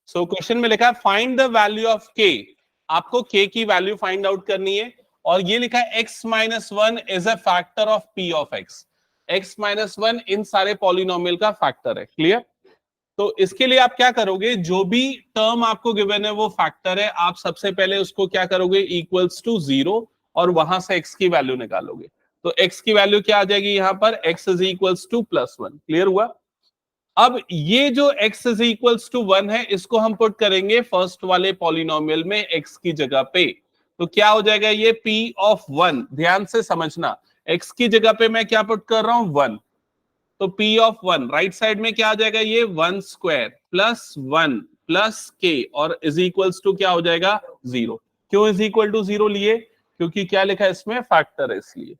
So question में लिखा है फाइंड द वैल्यू ऑफ के, आपको के की वैल्यू फाइंड आउट करनी है, और ये लिखा है x minus one is a factor of p of x, x minus one in सारे पॉलिनोमियल का फैक्टर है। क्लियर? तो इसके लिए आप क्या करोगे, जो भी टर्म आपको गिवन है वो फैक्टर है, आप सबसे पहले उसको क्या करोगे, इक्वल्स टू जीरो, और वहां से x की वैल्यू निकालोगे। तो x की वैल्यू क्या आ जाएगी यहां पर, x is equals to plus one. Clear हुआ? अब ये जो x is equals to one है, इसको हम पुट करेंगे फर्स्ट वाले पॉलिनोमियल में x की जगह पे, तो क्या हो जाएगा, ये p ऑफ वन, ध्यान से समझना, x की जगह पे मैं क्या पुट कर रहा हूं, वन, तो p of one right side में क्या आ जाएगा, ये one square plus one plus के, और इज इक्वल्स टू क्या हो जाएगा, जीरो। क्यों इज इक्वल टू जीरो लिए, क्योंकि क्या लिखा है इसमें, फैक्टर है इसलिए।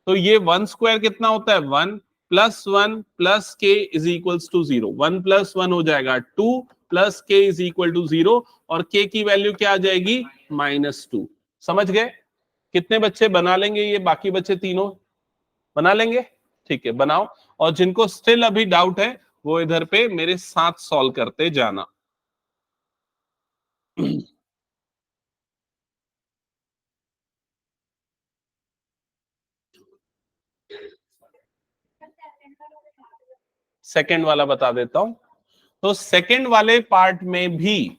तो ये वन स्क्वायर कितना होता है, one plus k is equals to zero, one plus one हो जाएगा two, plus k is equal to zero, और के की वैल्यू क्या आ जाएगी, माइनस टू। समझ गए? कितने बच्चे बना लेंगे ये, बाकी बच्चे तीनों बना लेंगे? ठीक है, बनाओ। और जिनको स्टिल अभी डाउट है वो इधर पे मेरे साथ सॉल्व करते जाना। सेकंड वाला बता देता हूं। तो सेकंड वाले पार्ट में भी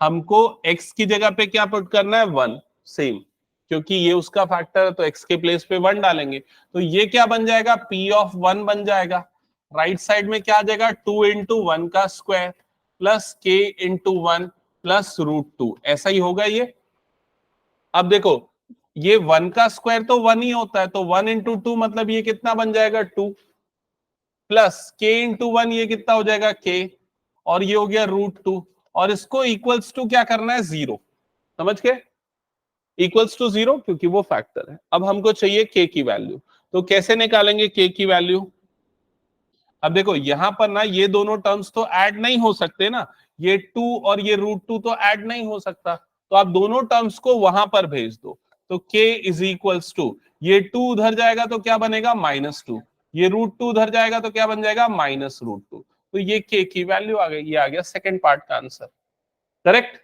हमको x की जगह पे क्या पुट करना है, वन, सेम, क्योंकि ये उसका फैक्टर है तो x के प्लेस पे वन डालेंगे, तो ये क्या बन जाएगा, p ऑफ वन बन जाएगा। राइट साइड में क्या आ जाएगा, टू इंटू वन का square plus k into one plus root two, ऐसा ही होगा ये। अब देखो, ये वन का स्क्वायर तो वन ही होता है, तो वन इंटू टू मतलब ये कितना बन जाएगा, two, plus k into one, ये कितना हो जाएगा, के, और ये हो गया रूट टू, और इसको इक्वल्स टू क्या करना है, जीरो। समझ गए? इक्वल्स टू जीरो, क्योंकि वो फैक्टर है। अब हमको चाहिए के की वैल्यू, तो कैसे निकालेंगे के की वैल्यू। अब देखो यहां पर ना ये दोनों टर्म्स तो ऐड नहीं हो सकते ना, ये टू और ये रूट टू तो ऐड नहीं हो सकता, तो आप दोनों टर्म्स को वहां पर भेज दो। तो k इज इक्वल्स टू, ये टू उधर जाएगा तो क्या बनेगा, माइनस टू, ये रूट टू उधर जाएगा तो क्या बन जाएगा, माइनस रूट टू। तो ये k की वैल्यू आ गई, ये आ गया सेकंड पार्ट का आंसर। करेक्ट?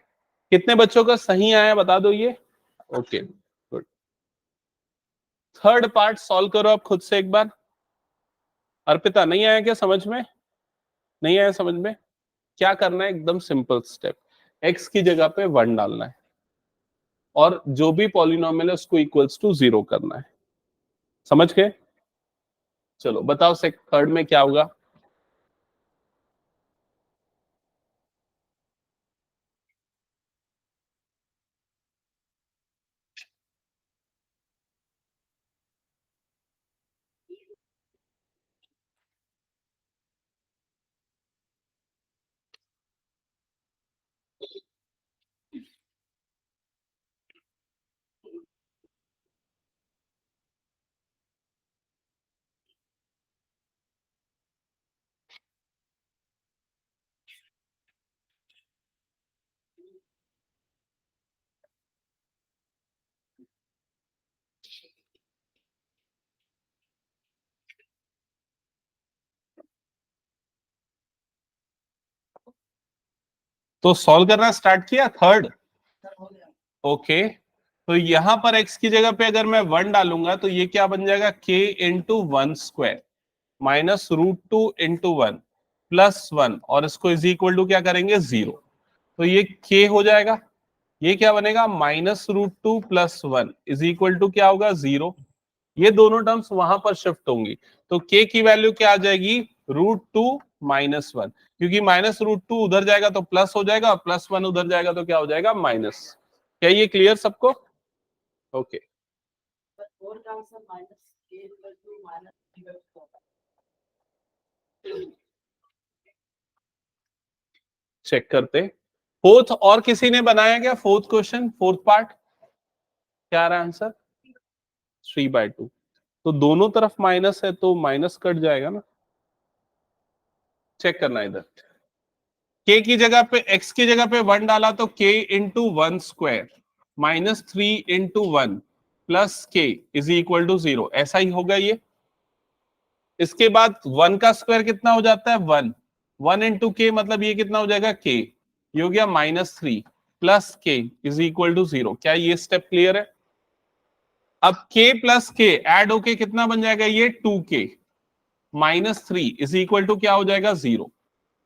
कितने बच्चों का सही आया बता दो ये। Okay good. Third part solve करो आप खुद से एक बार। अर्पिता नहीं आया क्या समझ में, नहीं आया समझ में? क्या करना है, एकदम सिंपल स्टेप, x की जगह पे वन डालना है, और जो भी पॉलिनोमियल है उसको इक्वल्स टू जीरो करना है। समझ गए? चलो बताओ थर्ड में क्या होगा। तो सॉल्व करना स्टार्ट किया थर्ड। ओके, तो यहां पर x की जगह पे अगर मैं वन डालूंगा तो ये क्या बन जाएगा, k into one square minus root two into one plus one, और इसको इज इक्वल टू क्या करेंगे, जीरो। तो ये k हो जाएगा, ये क्या बनेगा, minus root two plus one is equal to क्या होगा, जीरो। ये दोनों टर्म्स वहां पर शिफ्ट होंगी, तो k की वैल्यू क्या आ जाएगी, रूट टू माइनस वन, क्योंकि माइनस रूट टू उधर जाएगा तो प्लस हो जाएगा, और प्लस वन उधर जाएगा तो क्या हो जाएगा, माइनस। क्या ये क्लियर सबको? ओके चेक करते। फोर्थ और किसी ने बनाया क्या, फोर्थ क्वेश्चन, फोर्थ पार्ट क्या आ रहा है आंसर, थ्री बाय टू। तो दोनों तरफ माइनस है तो माइनस कट जाएगा ना, चेक करना इधर। k की जगह पे, x की जगह पे वन डाला तो k into one square minus three into one plus k is equal to zero, ऐसा ही होगा ये। इसके बाद वन का स्क्वायर कितना हो जाता है, वन, वन इंटू के मतलब ये कितना हो जाएगा, के, ये हो गया -3 plus k is equal to 0। क्या ये स्टेप क्लियर है? अब k प्लस के ऐड होके कितना बन जाएगा? ये 2k। -3 इज इक्वल टू क्या हो जाएगा? 0।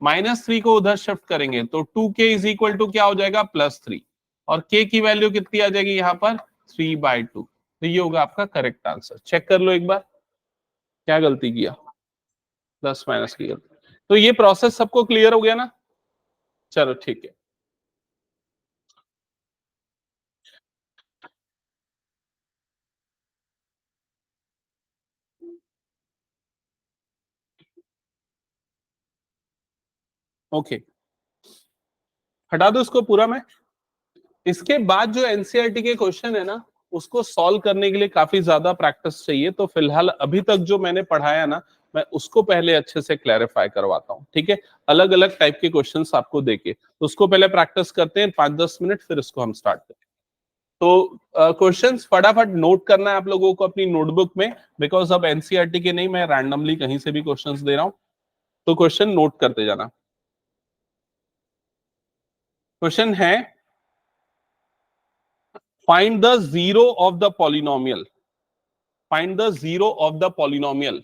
-3 को उधर शिफ्ट करेंगे तो 2k इज इक्वल टू क्या हो जाएगा? +3। और k की वैल्यू कितनी आ जाएगी यहाँ पर? 3/2। तो ये होगा आपका करेक्ट आंसर। चेक कर लो एक बार, क्या गलती किया? प्लस माइनस की गलती। तो ये प्रोसेस सबको क्लियर हो गया ना? चलो ठीक है। ओके, हटा दो इसको पूरा मैं। इसके बाद जो एनसीईआरटी के क्वेश्चन है ना, उसको सॉल्व करने के लिए काफी ज्यादा प्रैक्टिस चाहिए। तो फिलहाल अभी तक जो मैंने पढ़ाया ना, मैं उसको पहले अच्छे से क्लैरिफाई करवाता हूँ, ठीक है? अलग अलग टाइप के क्वेश्चंस आपको देके, तो उसको पहले प्रैक्टिस करते हैं 5-10 मिनट, फिर इसको हम स्टार्ट करें। तो क्वेश्चंस फटाफट नोट करना है आप लोगों को अपनी नोटबुक में, बिकॉज अब एनसीईआरटी के नहीं, मैं रैंडमली कहीं से भी क्वेश्चंस दे रहा हूँ, तो क्वेश्चन नोट करते जाना। क्वेश्चन है, find the zero of the polynomial. Find the zero of the polynomial.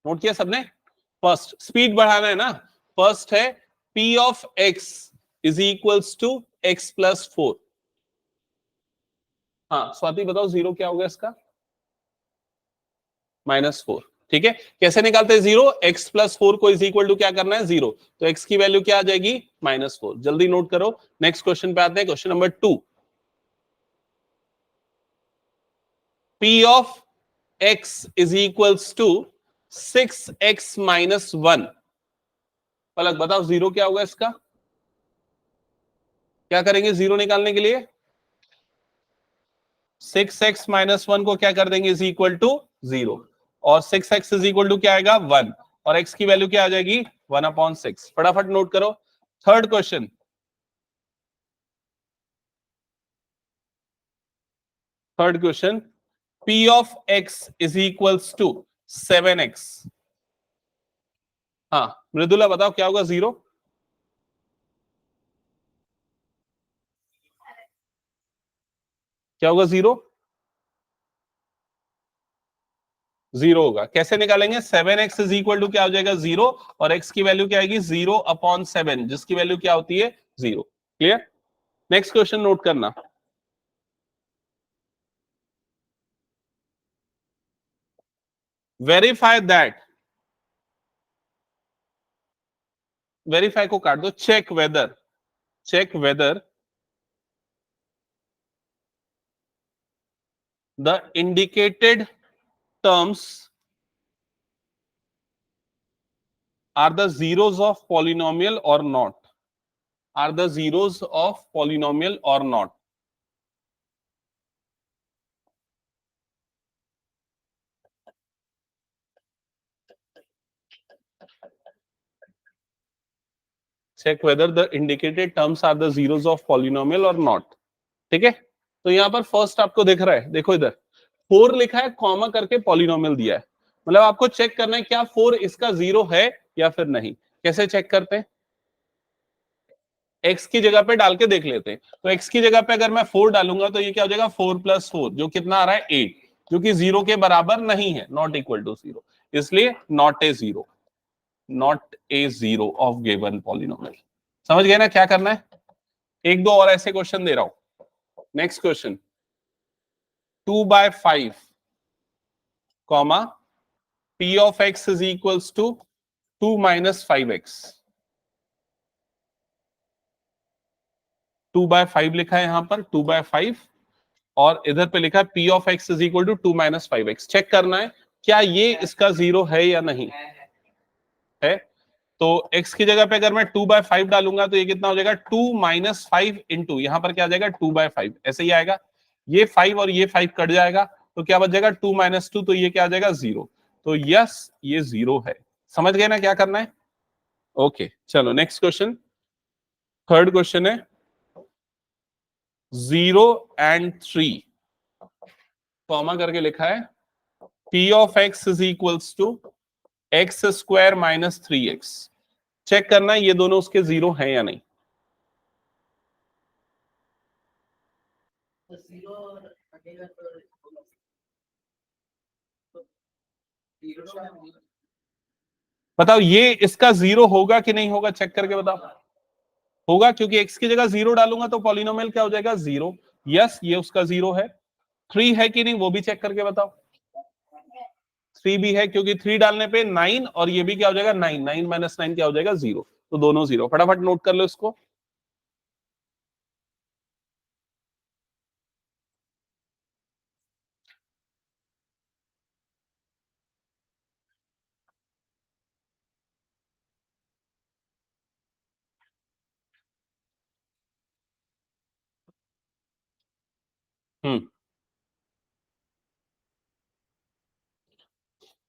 Note किया सबने? फर्स्ट स्पीड बढ़ाना है ना। फर्स्ट है p of x is equals to x plus 4। हाँ स्वाति बताओ, जीरो क्या होगा इसका? -4। ठीक है, कैसे निकालते हैं जीरो? x प्लस 4 को इज इक्वल टू क्या करना है? 0। तो x की वैल्यू क्या आ जाएगी? -4। जल्दी नोट करो। नेक्स्ट क्वेश्चन पे आते हैं, question number 2। p of x is equals to 6x minus 1। Palak बताओ जीरो क्या होगा इसका? क्या करेंगे जीरो निकालने के लिए? 6x माइनस 1 को क्या कर देंगे? Is equal to 0। और 6x इज इक्वल टू क्या आएगा? 1। और x की वैल्यू क्या आ जाएगी? 1/6। फटाफट नोट करो। Third question, p of x is equals to 7x। हाँ मृदुला बताओ क्या होगा? जीरो क्या होगा? जीरो जीरो होगा। कैसे निकालेंगे? 7x इज इक्वल टू क्या हो जाएगा? 0। और x की वैल्यू क्या आएगी? 0/7, जिसकी वैल्यू क्या होती है? 0। क्लियर? नेक्स्ट क्वेश्चन नोट करना। वेरीफाई दैट, वेरीफाई को काट दो। Check whether the indicated terms are the zeros of polynomial or not. Are the zeros of polynomial or not. Check whether the indicated terms are the zeros of polynomial or not. ठीक है, तो यहां पर first आपको दिख रहा है, देखो इधर 4 लिखा है, कॉमा करके पॉलिनोमियल दिया है। मतलब आपको चेक करना है क्या 4 इसका जीरो है या फिर नहीं। कैसे चेक करते हैं? x की जगह पे डाल के देख लेते हैं। तो x की जगह पे अगर मैं 4 डालूंगा तो ये क्या हो जाएगा? 4 + 4, जो कितना आ रहा है? 8, जो कि 0 के बराबर नहीं है, नॉट इक्वल टू 0। इसलिए not a zero, not a zero of given polynomial. समझ गए ना क्या करना है? एक दो और ऐसे क्वेश्चन दे रहा हूं। Next question, 2/5 comma p of x is equals to 2 - 5x। 2/5 लिखा है यहां पर, 2/5, और इधर पे लिखा है p of x is equal to 2 - 5x। Check करना है क्या ये इसका जीरो है या नहीं है। तो x की जगह पे अगर मैं 2/5 डालूंगा तो ये कितना हो जाएगा? 2 - 5 इंटू, यहां पर क्या आ जाएगा? 2/5, ऐसे ही आएगा। ये 5 और ये 5 कट जाएगा, तो क्या बच जाएगा? 2 - 2, तो ये क्या आ जाएगा? 0। तो यस, ये 0 है। समझ गए ना क्या करना है? ओके चलो नेक्स्ट क्वेश्चन। थर्ड क्वेश्चन है 0 and 3 कॉमा करके लिखा है p of x is equals to x square minus 3x। Check करना ये दोनों उसके जीरो हैं या नहीं। बताओ ये इसका जीरो होगा कि नहीं होगा, चेक करके बताओ। होगा, क्योंकि x की जगह जीरो डालूंगा तो पॉलिनोमियल क्या हो जाएगा, जीरो। यस, ये उसका जीरो है। 3 है कि नहीं वो भी चेक करके बताओ। 3 भी है, क्योंकि 3 डालने पे 9, और ये भी क्या हो जाएगा 9, 9 माइनस 9 क्या हो जाएगा, जीरो। तो दोनों जीरो। फटाफट नोट कर लो इसको।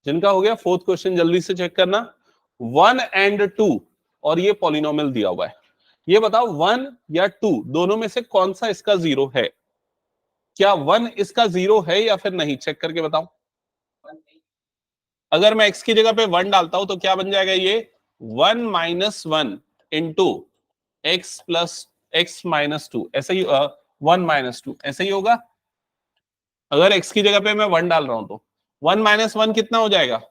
जिनका हो गया फोर्थ क्वेश्चन जल्दी से चेक करना। 1 एंड 2, और ये पॉलिनोमियल दिया हुआ है। ये बताओ 1 या 2 दोनों में से कौन सा इसका जीरो है। क्या 1 इसका जीरो है या फिर नहीं, चेक करके बताओ। अगर मैं x की जगह पे 1 डालता हूं तो क्या बन जाएगा ये 1 minus 1 into x plus x minus 2, ऐसे ही 1 माइनस 2 ऐसे ही होगा। अगर x की जगह पे मैं 1 डाल रहा हूं तो 1 माइनस 1 कितना हो जाएगा,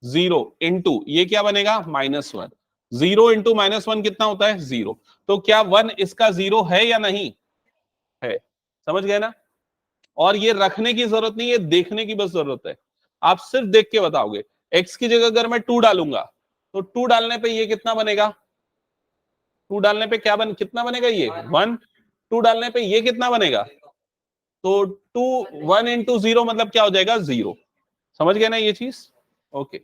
जीरो, इंटू ये क्या बनेगा -1। जीरो इंटू -1 कितना होता है, जीरो। तो क्या 1 इसका जीरो है या नहीं है, समझ गए ना। और ये रखने की जरूरत नहीं है, देखने की बस जरूरत है। आप सिर्फ देख के बताओगे। x की जगह अगर मैं 2 डालूंगा तो 2 डालने पे ये कितना बनेगा, 2 डालने पे कितना बनेगा, ये 1। 2 डालने पे ये कितना बनेगा, तो 2 1 इंटू जीरो मतलब क्या हो जाएगा, जीरो। समझ गए ना ये चीज। ओके,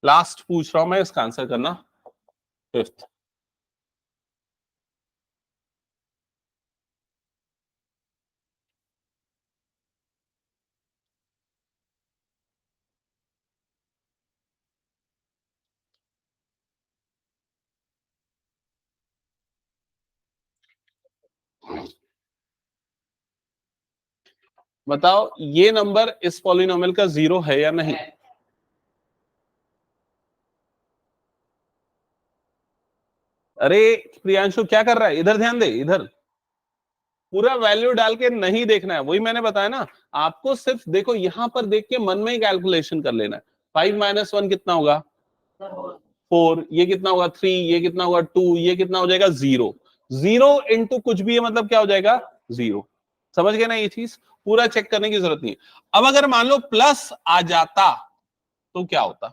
लास्ट पूछ रहा हूं मैं, इसका आंसर करना। फिफ्थ, बताओ ये नंबर इस पॉलिनोमियल का जीरो है या नहीं। अरे प्रियांशु क्या कर रहा है, इधर ध्यान दे, इधर पूरा वैल्यू डाल के नहीं देखना है, वही मैंने बताया ना। आपको सिर्फ देखो यहां पर देख के मन में ही कैलकुलेशन कर लेना है। 5 माइनस 1 कितना होगा, 4। ये कितना होगा, 3। ये कितना होगा, 2। ये कितना हो जाएगा, जीरो। जीरो इंटू कुछ भी है मतलब क्या हो जाएगा, जीरो। समझ गए ना ये चीज, पूरा चेक करने की जरूरत नहीं है। अब अगर मान लो प्लस आ जाता तो क्या होता,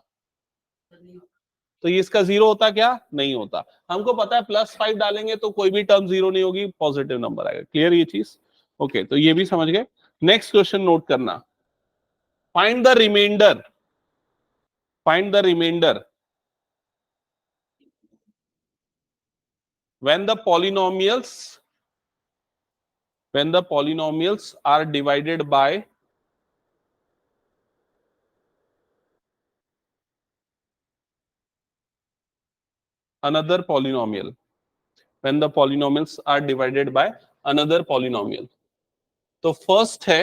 तो ये इसका जीरो होता, क्या नहीं होता। हमको पता है +5 डालेंगे तो कोई भी टर्म जीरो नहीं होगी, पॉजिटिव नंबर आएगा। क्लियर ये चीज। ओके, तो ये भी समझ गए। नेक्स्ट क्वेश्चन नोट करना। Find the remainder, find the remainder when the polynomials are divided by another polynomial, when the polynomials are divided by another polynomial। तो फर्स्ट है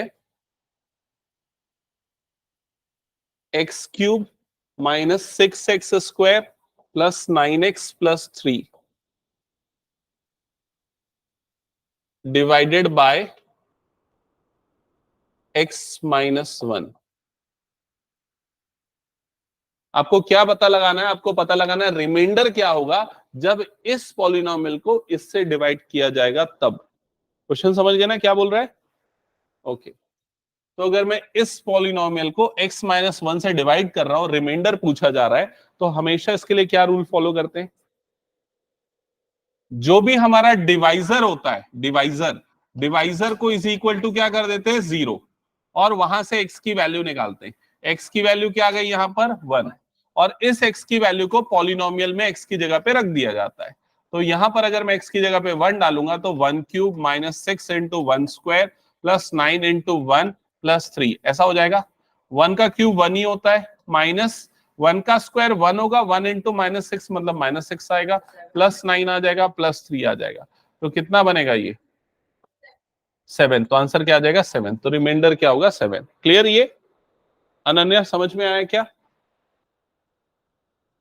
x cube minus 6x square plus 9x plus 3 divided by x minus 1। आपको क्या पता लगाना है, आपको पता लगाना है रिमाइंडर क्या होगा जब इस पॉलिनोमियल को इससे डिवाइड किया जाएगा तब। क्वेश्चन समझ गए ना क्या बोल रहा है। ओके, तो अगर मैं इस पॉलिनोमियल को x माइनस 1 से डिवाइड कर रहा हूं, रिमाइंडर पूछा जा रहा है, तो हमेशा इसके लिए क्या रूल फॉलो करते हैं, जो भी हमारा डिवाइजर होता है, डिवाइजर को इज इक्वल टू क्या कर देते हैं, जीरो, और वहां से x की वैल्यू निकालते हैं। x की वैल्यू क्या आ गई यहां पर 1, और इस x की वैल्यू को पॉलिनोमियल में x की जगह पे रख दिया जाता है। तो यहां पर अगर मैं x की जगह पे 1 डालूंगा तो 1 cube minus 6 into 1 square plus 9 into 1 plus 3 ऐसा हो जाएगा। 1 का क्यूब 1 ही होता है, माइनस 1 का स्क्वायर 1 होगा, 1 इंटू -6 मतलब -6 आएगा, +9 आ जाएगा, +3 आ जाएगा, तो कितना बनेगा ये 7। तो आंसर क्या आ जाएगा 7। तो रिमाइंडर क्या होगा 7। क्लियर ये अनन्या, समझ में आया क्या?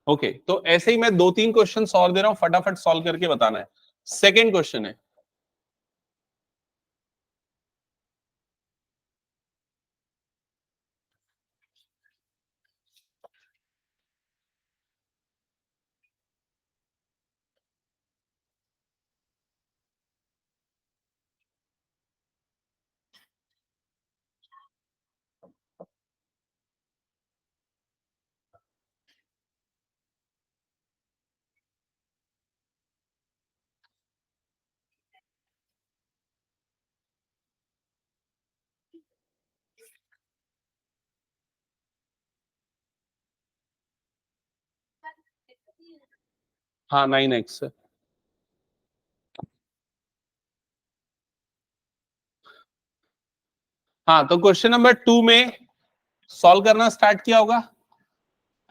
ओके तो ऐसे ही मैं 2-3 क्वेश्चन और दे रहा हूं, फटाफट सॉल्व करके बताना है। सेकेंड क्वेश्चन है, हाँ 9x है। हाँ तो क्वेश्चन नंबर 2 में सॉल्व करना स्टार्ट किया होगा,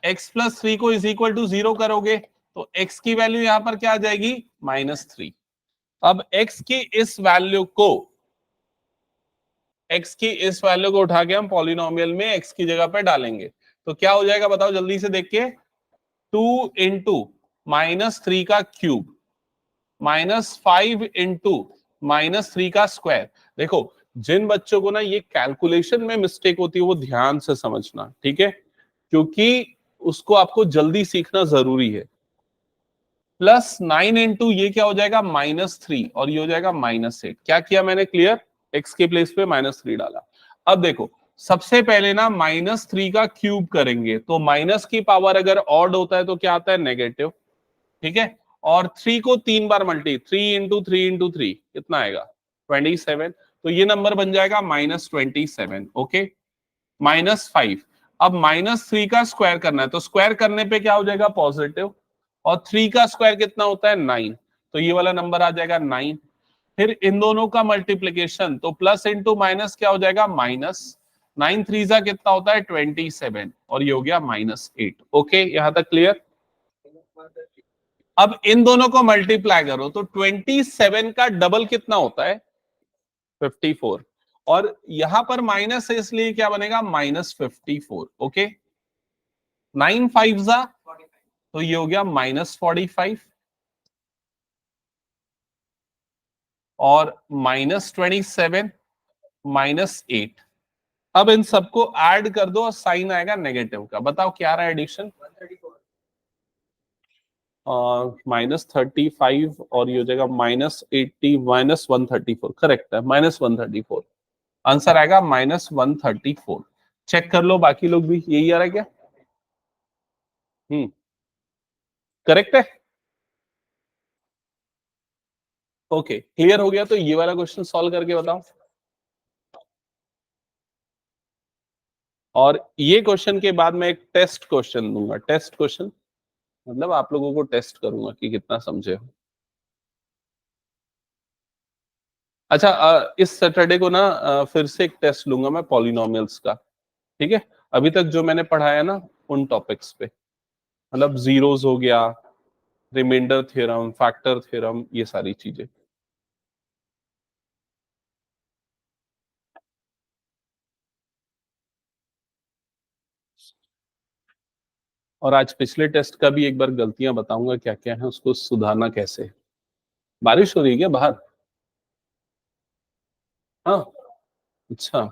x+3 को इज इक्वल टू 0 करोगे तो x की वैल्यू यहां पर क्या आ जाएगी -3। अब x की इस वैल्यू को उठा के हम पॉलिनोमियल में x की जगह पे डालेंगे तो क्या हो जाएगा बताओ जल्दी से देख के, 2 इंटू -3 का क्यूब -5 इंटू -3 का स्क्वायर। देखो जिन बच्चों को ना ये कैलकुलेशन में मिस्टेक होती है वो ध्यान से समझना, ठीक है, क्योंकि उसको आपको जल्दी सीखना जरूरी है। +9 इंटू ये क्या हो जाएगा -3 और ये हो जाएगा -8। क्या किया मैंने क्लियर, x के प्लेस पे -3 डाला। अब देखो सबसे पहले ना -3 का क्यूब करेंगे तो माइनस की पावर अगर ऑड होता है तो क्या आता है नेगेटिव, ठीक है, और 3 को 3 बार 3 इंटू 3 कितना आएगा 27। तो ये नंबर बन जाएगा -27। ओके, -5। अब -3 का स्क्वायर करना है तो स्क्वायर करने पे क्या हो जाएगा पॉजिटिव, और 3 का स्क्वायर कितना होता है 9, तो ये वाला नंबर आ जाएगा 9। फिर इन दोनों का मल्टीप्लीकेशन तो प्लस इंटू माइनस क्या हो जाएगा माइनस, 9 3 जा कितना होता है 27 और ये हो गया -8। ओके यहां तक क्लियर। अब इन दोनों को मल्टीप्लाई करो तो 27 का डबल कितना होता है 54, और यहां पर माइनस है इसलिए क्या बनेगा -54। ओके 9 5 जा तो ये हो गया -45 और -27 -8। अब इन सबको ऐड कर दो और साइन आएगा नेगेटिव का, बताओ क्या रहा एडिशन -35 और ये हो जाएगा -80 -134। करेक्ट है -134, आंसर आएगा -134। चेक कर लो बाकी लोग भी यही आ रहा है क्या? करेक्ट है। ओके क्लियर हो गया तो ये वाला क्वेश्चन सॉल्व करके बताओ। और ये क्वेश्चन के बाद मैं एक टेस्ट क्वेश्चन दूंगा, टेस्ट क्वेश्चन मतलब आप लोगों को टेस्ट करूंगा कि कितना समझे हो। अच्छा इस सैटरडे को ना फिर से एक टेस्ट लूंगा मैं पॉलिनोमियल्स का, ठीक है, अभी तक जो मैंने पढ़ाया ना उन टॉपिक्स पे, मतलब जीरोस हो गया, रिमाइंडर थ्योरम, फैक्टर थ्योरम, ये सारी चीजें। और आज पिछले टेस्ट का भी एक बार गलतियां बताऊंगा क्या क्या है, उसको सुधारना कैसे है। बारिश हो रही है क्या बाहर? हाँ अच्छा।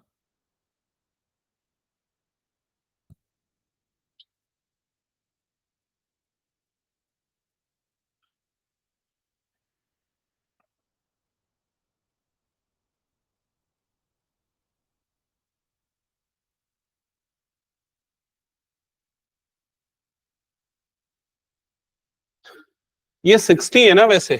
ये 60 है ना वैसे?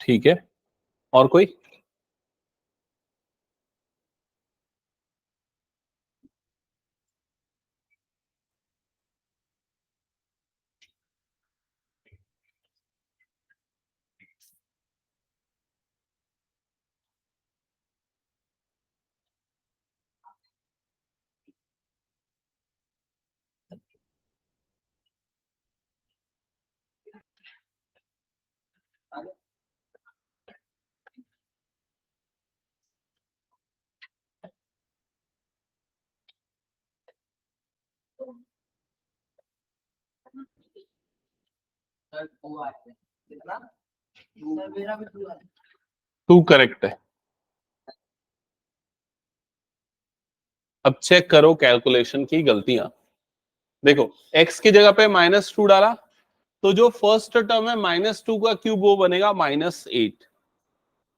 ठीक है, और कोई? 2 करेक्ट है। अब चेक करो कैलकुलेशन की गलतियां। देखो x की जगह पे -2 डाला, तो जो फर्स्ट टर्म है -2 का क्यूब वो बनेगा -8।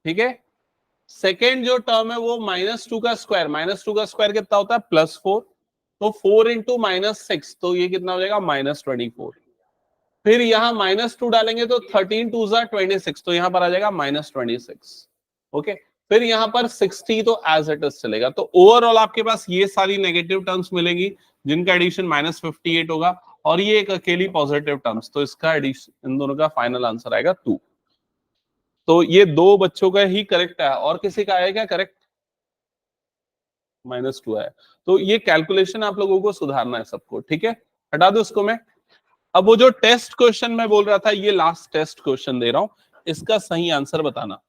ठीक है, सेकेंड जो टर्म है वो -2 का स्क्वायर, -2 का स्क्वायर कितना होता है +4, तो 4 इंटू -6, तो ये कितना हो जाएगा -24। फिर यहाँ -2 डालेंगे तो 13 2 जा 26, तो यहाँ पर आ जाएगा -26। ओके, फिर यहाँ पर 60 तो एज इट इज चलेगा। तो ओवरऑल आपके पास ये सारी नेगेटिव टर्म्स मिलेंगी जिनका एडिशन -58 होगा, और ये एक अकेली पॉजिटिव टर्म्स, तो इसका एडिशन, इन दोनों का फाइनल आंसर आएगा 2। तो ये दो बच्चों का ही करेक्ट है, और किसी का आया क्या करेक्ट? -2 है। तो ये कैलकुलेशन आप लोगों को सुधारना है सबको, ठीक है, हटा दो उसको मैं। अब वो जो टेस्ट क्वेश्चन मैं बोल रहा था, ये लास्ट टेस्ट क्वेश्चन दे रहा हूं, इसका सही आंसर बताना।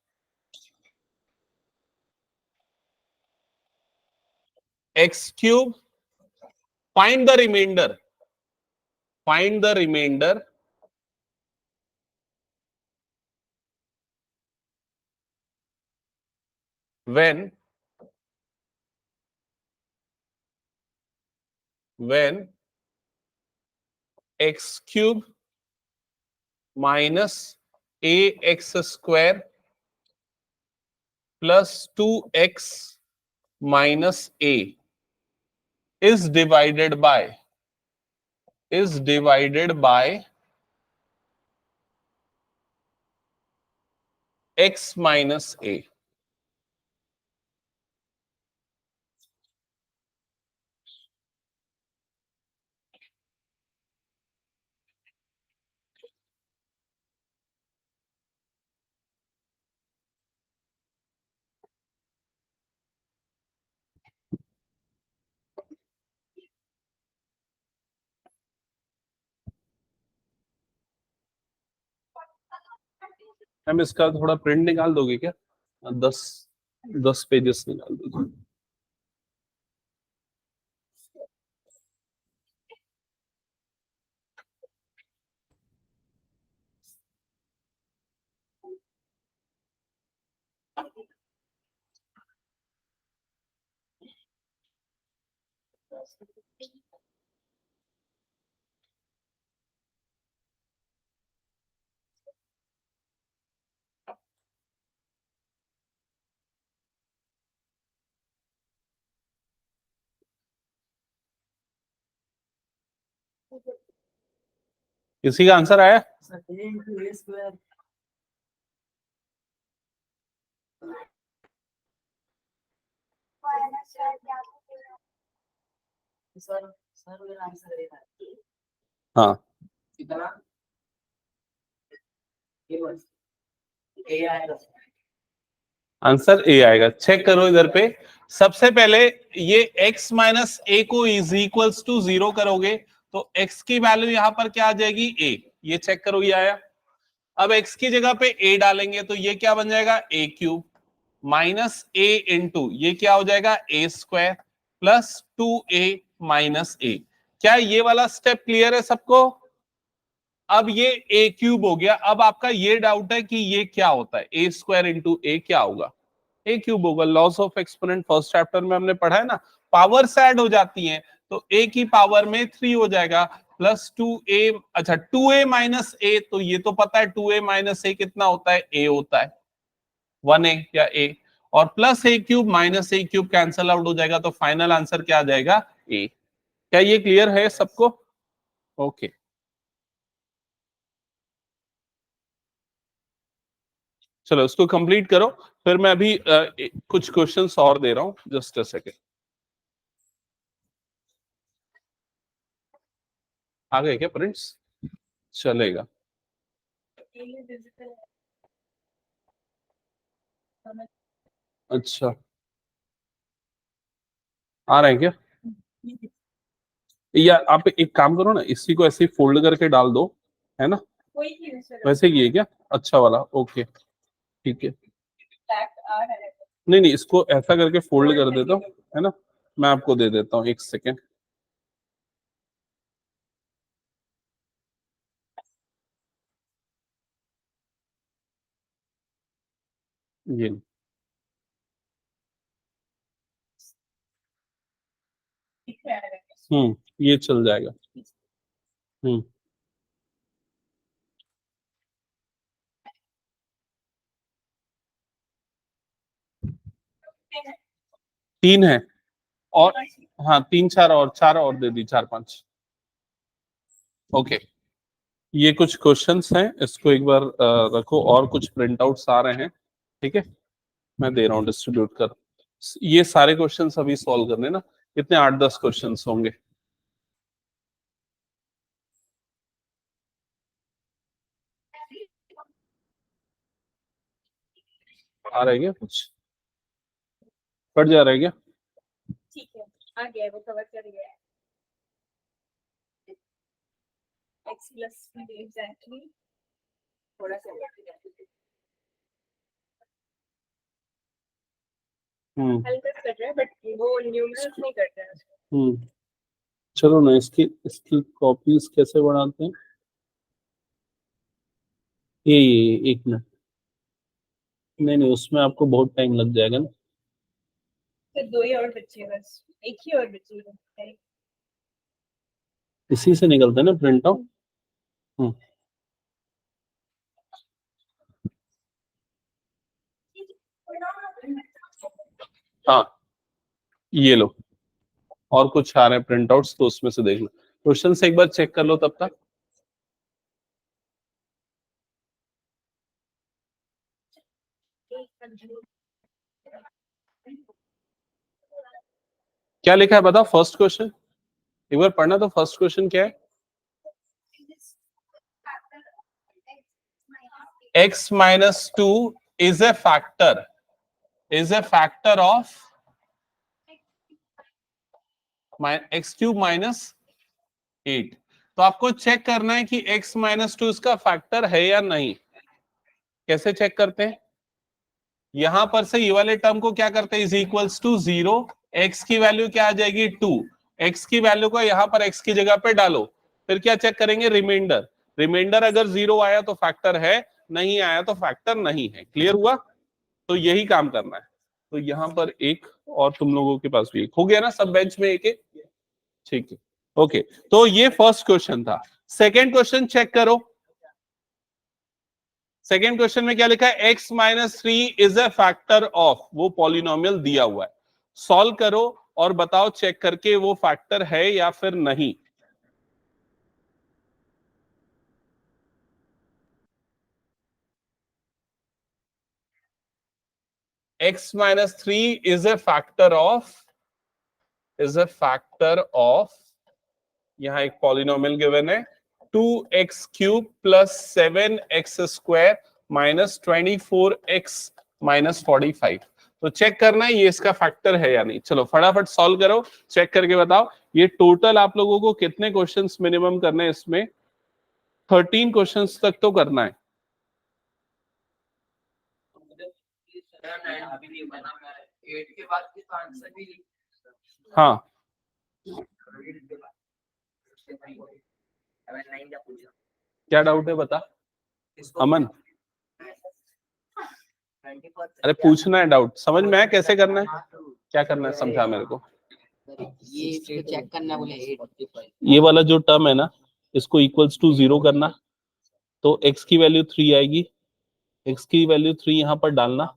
x³ find the remainder, find the remainder when x³ minus ax² plus 2x minus a is divided by x minus a। हम इसका थोड़ा प्रिंट निकाल दोगे क्या? 10 पेजेस निकाल दीजिए। किसी का आंसर आया? हाँ, आंसर ए आएगा। चेक करो इधर पे, सबसे पहले ये x माइनस ए को इज इक्वल्स टू 0 करोगे तो x की वैल्यू यहां पर क्या आ जाएगी? a। ये चेक करो, ये आया। अब x की जगह पे a डालेंगे तो ये क्या बन जाएगा? a³ माइनस a इंटू ये क्या हो जाएगा? a² plus 2a minus a। क्या ये वाला स्टेप क्लियर है सबको? अब ये a³ हो गया। अब आपका ये डाउट है कि ये क्या होता है, a² इंटू a क्या होगा? a³ होगा। Loss of exponent first chapter में हमने पढ़ा है ना, पावर्स ऐड हो जाती हैं, तो a की पावर में 3 हो जाएगा प्लस 2a। अच्छा, 2a माइनस a, तो ये तो पता है 2a माइनस a कितना होता है? a होता है 1a या a, और plus a³ minus a³ cancel out हो जाएगा, तो फाइनल आंसर क्या आ जाएगा? a। क्या ये क्लियर है सबको? ओके, चलो इसको कंप्लीट करो, फिर मैं अभी कुछ क्वेश्चंस और दे रहा हूं, जस्ट अ सेकेंड। आ गए क्या प्रिंट्स? चलेगा। अच्छा, आ रहे हैं क्या? या आप एक काम करो ना, इसी को ऐसे ही फोल्ड करके डाल दो, है ना? वैसे ही है क्या? अच्छा वाला, ओके ठीक है। नहीं नहीं, इसको ऐसा करके फोल्ड कर देता हूँ, है ना? मैं आपको दे देता हूँ, एक सेकेंड। ये ये चल जाएगा। हम्म 3 है और हाँ 3 4 और दे दी, 4 5। ओके, ये कुछ क्वेश्चंस हैं, इसको एक बार रखो, और कुछ प्रिंट आउट्स आ रहे हैं। ठीक है, मैं दे रहा हूँ डिस्ट्रीब्यूट कर। ये सारे क्वेश्चंस अभी सॉल्व करने ना, कितने 8 10 क्वेश्चंस होंगे। आ रहा है क्या कुछ, कट जा रहा है क्या? ठीक है, आ गया है, वो कवर कर गया है। x प्लस एग्जैक्टली थोड़ा सा हल्का कट रहा है, बट वो न्यूमरल्स नहीं कट रहा है। चलो ना, इसकी कॉपीज कैसे बनाते हैं? ये 1 मिनट, नहीं नहीं, उसमें आपको बहुत टाइम लग जाएगा ना। तो 2 ही और बच्चे, बस एक ही और बच्चे है। इसी से निकलता है ना प्रिंट आउट। हम्म हाँ, ये लो, और कुछ आ रहे हैं प्रिंट आउट्स, तो उसमें से देख लो, क्वेश्चन से एक बार चेक कर लो तब तक। क्या लिखा है बताओ, फर्स्ट क्वेश्चन एक बार पढ़ना, तो फर्स्ट क्वेश्चन क्या है? x minus 2 is a factor of x cube minus 8। तो आपको चेक करना है कि x माइनस 2 इसका फैक्टर है या नहीं। कैसे चेक करते हैं? यहां पर से ये वाले टर्म को क्या करते हैं, इज इक्वल्स टू 0, x की वैल्यू क्या आ जाएगी 2, x की वैल्यू को यहां पर x की जगह पे डालो, फिर क्या चेक करेंगे, रिमाइंडर। रिमाइंडर अगर 0 आया तो फैक्टर है, नहीं आया तो फैक्टर नहीं है। क्लियर हुआ? तो यही काम करना है। तो यहां पर एक, और तुम लोगों के पास भी एक हो गया ना, सब बेंच में एक एक। ठीक है, ओके। तो ये फर्स्ट क्वेश्चन था। सेकेंड क्वेश्चन चेक करो। सेकेंड क्वेश्चन में क्या लिखा है, x minus 3 is a factor of, वो पॉलिनोमियल दिया हुआ है। सॉल्व करो और बताओ चेक करके वो फैक्टर है या फिर नहीं। x minus 3 is a factor of, यहां एक पॉलिनोमियल गिवन है, 2x³ plus 7x² minus 24x minus 45। तो चेक करना है ये इसका फैक्टर है या नहीं। चलो फटाफट सॉल्व करो, चेक करके बताओ। ये टोटल आप लोगों को कितने क्वेश्चंस मिनिमम करने हैं इसमें? 13 क्वेश्चंस तक तो करना है। हाँ, क्या डाउट है बता अमन। अरे पूछना है, डाउट समझ में आया कैसे करना है, क्या करना है समझा मेरे को। ये चेक करना बोले, ये वाला जो टर्म है ना, इसको इक्वल्स टू 0 करना, तो x की वैल्यू 3 आएगी, x की वैल्यू 3 यहाँ पर डालना,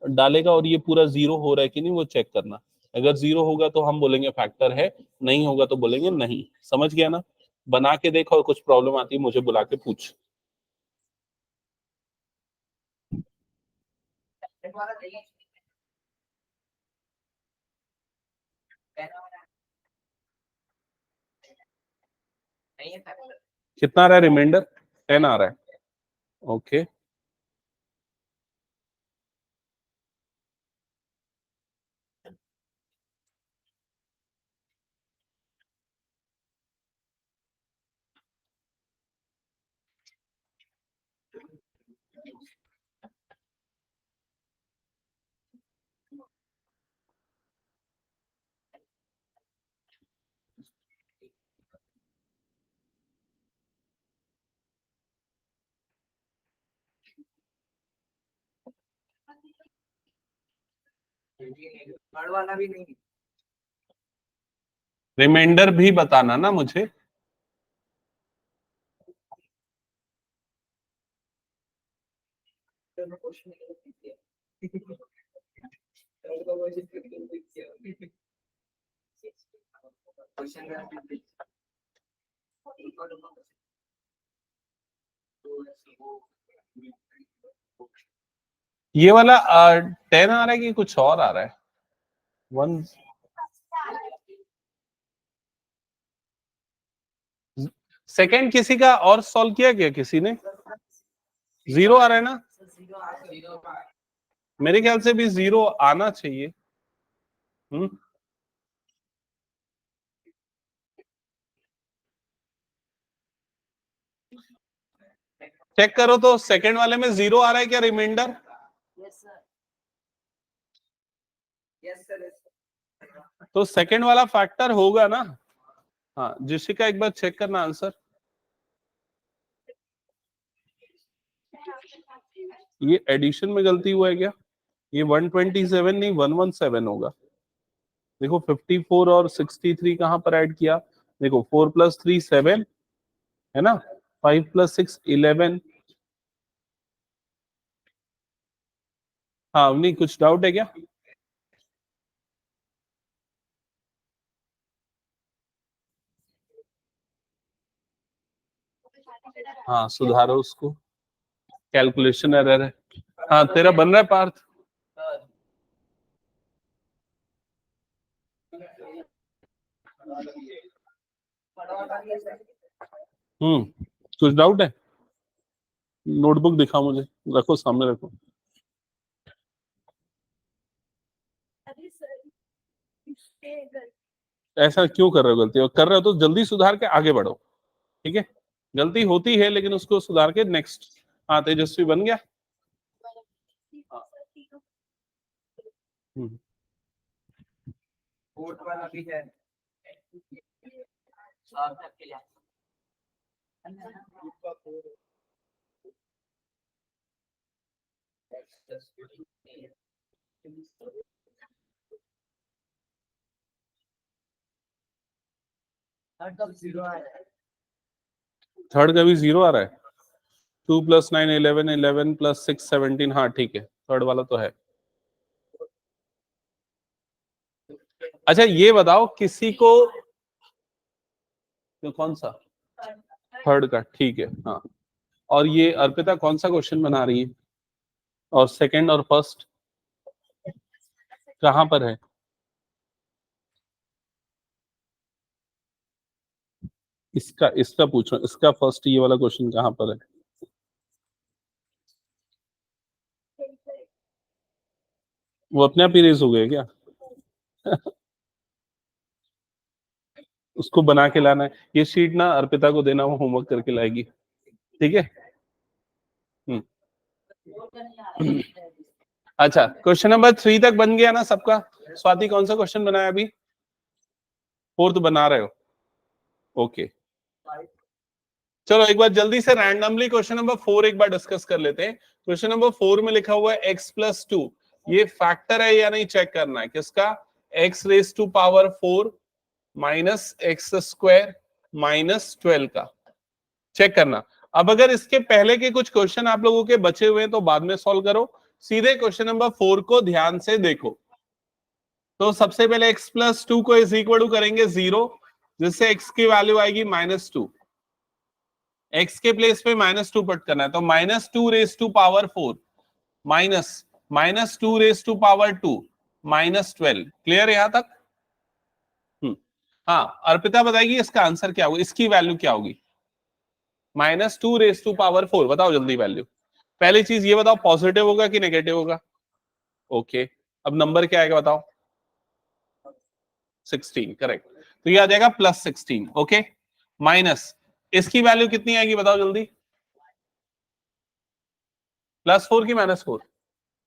डालेगा और ये पूरा 0 हो रहा है कि नहीं वो चेक करना। अगर 0 होगा तो हम बोलेंगे फैक्टर है, नहीं होगा तो बोलेंगे नहीं। समझ गया ना? बना के देखो, और कुछ प्रॉब्लम आती है मुझे बुला के पूछ। कितना आ रहा है रिमाइंडर? 10 आ रहा है। ओके, वाला भी नहीं। रिमाइंडर भी बताना ना मुझे। ये वाला 10 आ रहा है कि कुछ और आ रहा है? 1 सेकेंड किसी का और सॉल्व किया क्या किसी ने? 0 आ रहा है ना? मेरे ख्याल से भी 0 आना चाहिए। चेक करो तो सेकंड वाले में 0 आ रहा है क्या रिमाइंडर? तो सेकंड वाला फैक्टर होगा ना? हाँ जिशिका एक बार चेक करना आंसर। ये एडिशन में गलती हुआ है क्या? ये 127 नहीं 117 होगा। देखो 54 और 63 कहां पर ऐड किया? देखो 4 + 3 7 है ना, 5 + 6 11। हाँ नहीं कुछ डाउट है क्या? हाँ सुधारो उसको, कैलकुलेशन एरर है। हाँ तेरा बन रहा है पार्थ। कुछ डाउट है? नोटबुक दिखा मुझे, रखो सामने रखो। ऐसा क्यों कर रहे हो गलती? और कर रहे हो तो जल्दी सुधार के आगे बढ़ो, ठीक है? गलती होती है लेकिन उसको सुधार के नेक्स्ट। हाँ तेजस्वी बन गया। कोट वाला भी है। थर्ड का भी 0 आ रहा है। 2 + 9 11 11 + 6 17। हाँ ठीक है थर्ड वाला तो है। अच्छा ये बताओ किसी को तो कौन सा थर्ड का, ठीक है हाँ। और ये अर्पिता कौन सा क्वेश्चन बना रही है? और सेकंड और फर्स्ट कहां पर है? इसका इसका पूछो, इसका फर्स्ट ये वाला क्वेश्चन कहां पर है? वो अपने आप ही रेज हो गया क्या? उसको बना के लाना है। ये शीट ना अर्पिता को देना, वो होमवर्क करके लाएगी, ठीक है? अच्छा क्वेश्चन नंबर 3 तक बन गया ना सबका? स्वाति कौन सा क्वेश्चन बनाया अभी? 4th बना रहे हो? ओके चलो एक बार जल्दी से रैंडमली क्वेश्चन नंबर 4 एक बार डिस्कस कर लेते हैं। क्वेश्चन नंबर 4 में लिखा हुआ है x + 2, ये फैक्टर है या नहीं चेक करना है। किसका? x⁻⁴ -x² -12 का चेक करना। अब अगर इसके पहले के कुछ क्वेश्चन आप लोगों के बचे हुए हैं तो बाद में सॉल्व करो, सीधे क्वेश्चन नंबर 4 को ध्यान से देखो। तो सबसे पहले x + 2 को इज इक्वल टू करेंगे 0, जिससे x की वैल्यू आएगी -2। x के प्लेस पे -2 पुट करना है, तो -2⁻⁴ -2⁻2 -12। क्लियर यहां तक? हाँ अर्पिता बताएगी इसका आंसर क्या होगा, इसकी वैल्यू क्या होगी? -2⁻⁴ बताओ जल्दी वैल्यू। पहली चीज ये बताओ पॉजिटिव होगा कि नेगेटिव होगा? ओके अब नंबर क्या आएगा बताओ? 16 करेक्ट। तो ये आ जाएगा +16। ओके माइनस इसकी वैल्यू कितनी आएगी बताओ जल्दी? +4 की -4?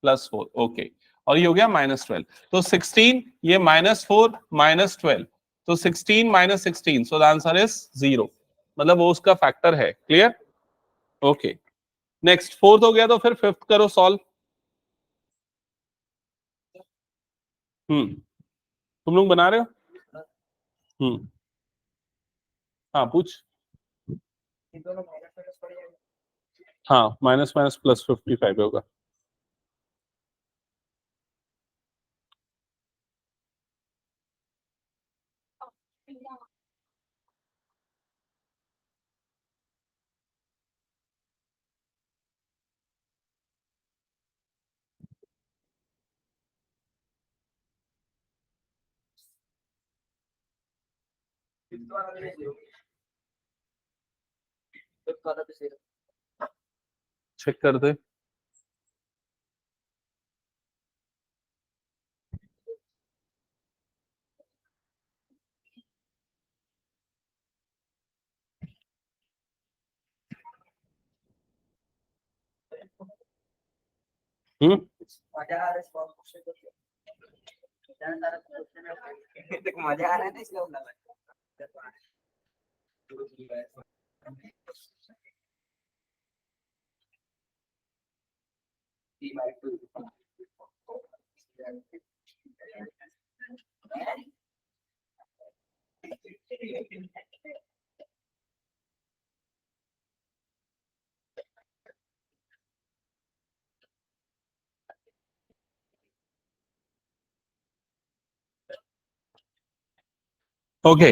+4 ओके। और ये हो गया -12। तो 16 ये -4 -12, तो 16 - 16, सो द आंसर इज 0। मतलब वो उसका फैक्टर है। क्लियर? ओके नेक्स्ट 4th हो गया, तो फिर 5th करो सॉल्व। तुम लोग बना रहे हो? हाँ पूछ। हाँ माइनस माइनस प्लस 55 होगा। चेक कर दे। मजा आ रहा है ना इसलिए ओके।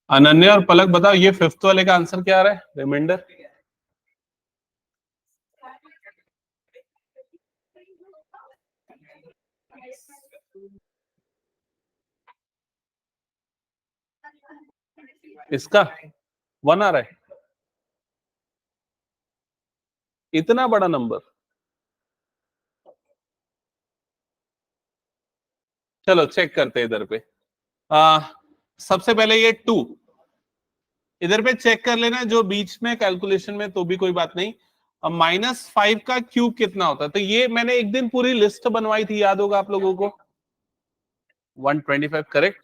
अनन्या और पलक बताओ ये फिफ्थ वाले का आंसर क्या आ रहा है? रिमाइंडर। इसका 1 आ रहा है। इतना बड़ा नंबर। चलो चेक करते हैं इधर पे। सबसे पहले ये 2 इधर पे चेक कर लेना, जो बीच में कैलकुलेशन में तो भी कोई बात नहीं। अब -5 का क्यूब कितना होता है? तो ये मैंने एक दिन पूरी लिस्ट बनवाई थी, याद होगा आप लोगों को। 125 करेक्ट।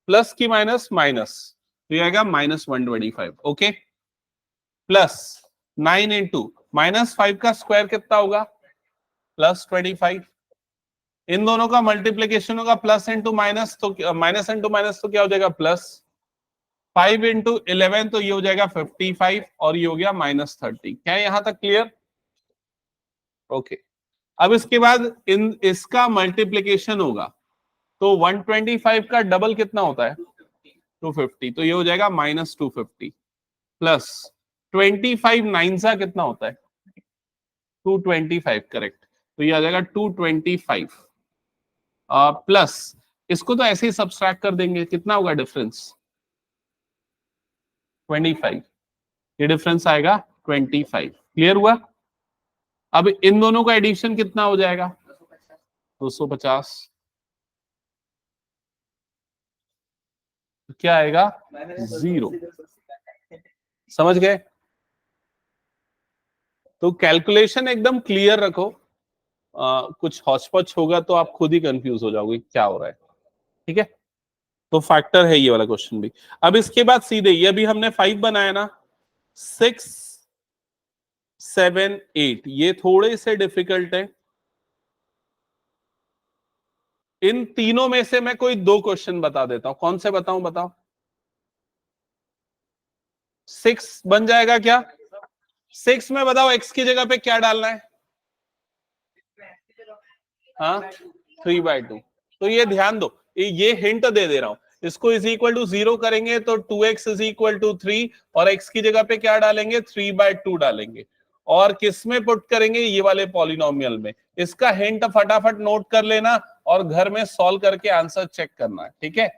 प्लस की माइनस माइनस तो ये आएगा -125। ओके। प्लस 9 इंटू -5 का स्क्वायर कितना होगा? +25। इन दोनों का मल्टीप्लीकेशन होगा प्लस इंटू माइनस, तो माइनस इंटू माइनस तो क्या हो जाएगा? प्लस। 5 इंटू 11 तो ये हो जाएगा 55 और ये हो गया -30। क्या है यहां तक क्लियर? ओके। अब इसके बाद इसका मल्टीप्लीकेशन होगा तो 125 का डबल कितना होता है? 250। तो ये हो जाएगा -250 प्लस 25 9 सा कितना होता है? 225 करेक्ट। तो ये आ जाएगा 225 प्लस इसको तो ऐसे ही सब्सट्रैक्ट कर देंगे, कितना होगा डिफरेंस? 25। ये डिफरेंस आएगा 25। क्लियर हुआ? अब इन दोनों का एडिशन कितना हो जाएगा? 250। क्या आएगा? 0। समझ गए? तो कैलकुलेशन एकदम क्लियर रखो। कुछ हौच-पौच होगा तो आप खुद ही कंफ्यूज हो जाओगे क्या हो रहा है। ठीक है, तो फैक्टर है ये वाला क्वेश्चन भी। अब इसके बाद सीधे ये भी हमने 5 बनाया ना, 6 7 8 ये थोड़े से डिफिकल्ट है। इन तीनों में से मैं कोई 2 क्वेश्चन बता देता हूं। कौन से बताऊं? बताओ। 6 बन जाएगा क्या? 6 में बताओ x की जगह पे क्या डालना है? हाँ 3/2। तो ये ध्यान दो, ये हिंट दे रहा हूं। इसको इज इक्वल टू 0 करेंगे तो 2x इज इक्वल टू 3 और x की जगह पे क्या डालेंगे? 3/2 डालेंगे। और किस में पुट करेंगे? ये वाले पॉलिनोमियल में। इसका हिंट फटाफट नोट कर लेना और घर में सॉल्व करके आंसर चेक करना है। ठीक है,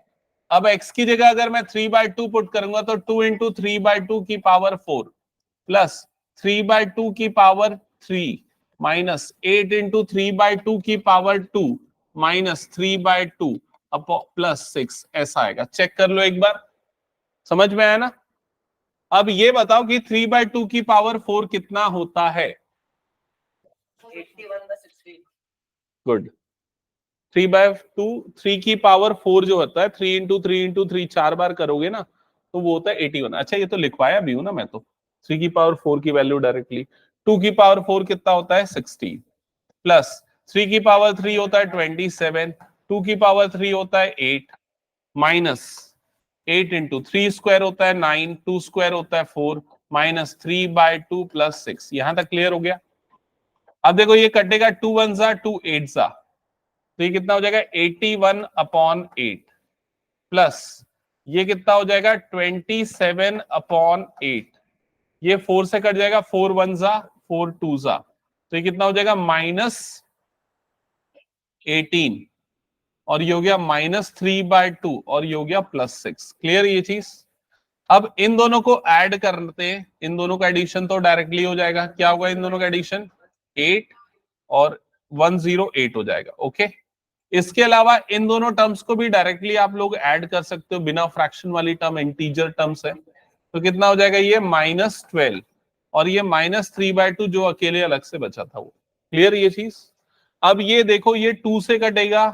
अब x की जगह अगर मैं 3/2 पुट करूंगा तो 2 इंटू 3/2 की पावर 4 प्लस 3/2 की पावर 3 माइनस 8 इंटू 3/2 की पावर 2 माइनस 3/2 प्लस 6 ऐसा आएगा। चेक कर लो एक बार, समझ में आया ना? अब ये बताओ कि 3/2 की पावर 4 कितना होता है? 81/16. गुड। 3/2, 3 की पावर 4 जो होता है 3 × 3 × 3 4 बार करोगे ना तो वो होता है 81। अच्छा ये तो लिखवाया भी हूं ना मैं तो, 3 की पावर 4 की वैल्यू डायरेक्टली। 2 की पावर 4 कितना होता है 16, प्लस 3 की पावर 3 होता है 27, 2 की पावर 3 होता है 8, माइनस 8 × 3 स्क्वायर होता है 9, 2 स्क्वायर होता है 4, माइनस 3/2 प्लस 6। यहां तक क्लियर हो गया। अब देखो ये कटेगा 2 1 सा 2 8 सा, तो ये कितना हो जाएगा 81/8, प्लस ये कितना हो जाएगा 27/8, ये 4 से कट जाएगा, 4 1 सा 4 2 सा, तो ये कितना हो जाएगा -18, और ये हो गया -3/2, और ये हो गया +6। क्लियर ये चीज। अब इन दोनों को ऐड करते हैं, इन दोनों का एडिशन तो डायरेक्टली हो जाएगा। क्या होगा इन दोनों का एडिशन 8 और 108 हो जाएगा। ओके, इसके अलावा इन दोनों टर्म्स को भी डायरेक्टली आप लोग ऐड कर सकते हो, बिना फ्रैक्शन वाली टर्म इंटीजर टर्म्स है, तो कितना हो जाएगा ये -12 और ये -3/2 जो अकेले अलग से बचा था वो। क्लियर ये चीज। अब ये देखो ये 2 से कटेगा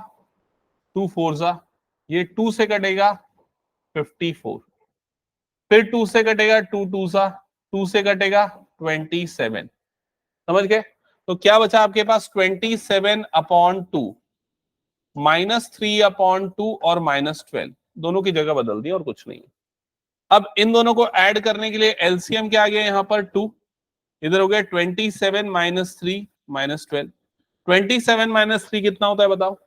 2 4 सा, ये 2 से कटेगा 54, फिर 2 से कटेगा 2 2 सा, 2 से कटेगा 27। समझ गए। तो क्या बचा आपके पास 27/2, -3/2 और -12, दोनों की जगह बदल दी और कुछ नहीं। अब इन दोनों को ऐड करने के लिए एलसीएम क्या आ गया यहां पर 2, इधर हो गया 27 - 3 -12। 27 - 3 कितना होता है बताओ?